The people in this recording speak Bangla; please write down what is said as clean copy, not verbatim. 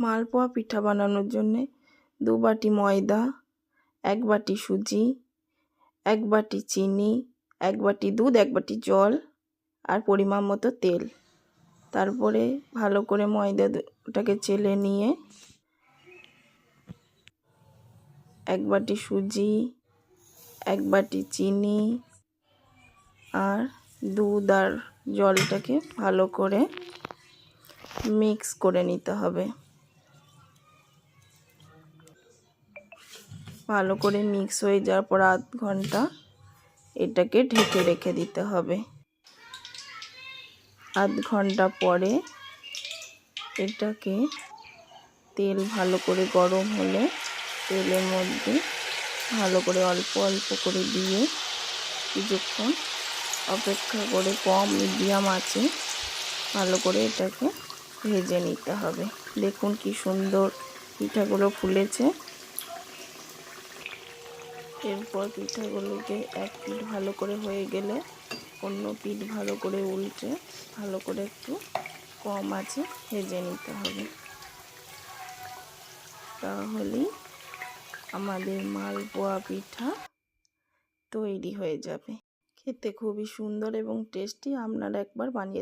মালপোয়া পিঠা বানানোর জন্যে 2 বাটি ময়দা, 1 বাটি সুজি, 1 বাটি চিনি, 1 বাটি দুধ, 1 বাটি জল আর পরিমাণ মতো তেল। তারপরে ভালো করে ময়দাটাকে চেলে নিয়ে 1 বাটি সুজি, 1 বাটি চিনি আর দুধ আর জলটাকে ভালো করে মিক্স করে নিতে হবে। ভালো করে মিক্স হয়ে যাওয়ার পর আধ ঘন্টা এটাকে ঢেকে রেখে দিতে হবে। আধ ঘন্টা পরে এটাকে তেল ভালো করে গরম হলে তেলের মধ্যে ভালো করে অল্প অল্প করে দিয়ে কিছুক্ষণ অপেক্ষা করে কম মিডিয়াম আঁচে ভালো করে এটাকে ভেজে নিতে হবে। দেখুন কি সুন্দর পিঠাগুলো ফুলেছে। এরপর পিঠাগুলোকে এক পিঠ ভালো করে হয়ে গেলে অন্য পিঠ ভালো করে উল্টে ভালো করে একটু কম আঁচে ভেজে নিতে হবে। তাহলেই আমাদের মালপোয়া পিঠা তৈরি হয়ে যাবে। খেতে খুবই সুন্দর এবং টেস্টি। আপনারা একবার বানিয়ে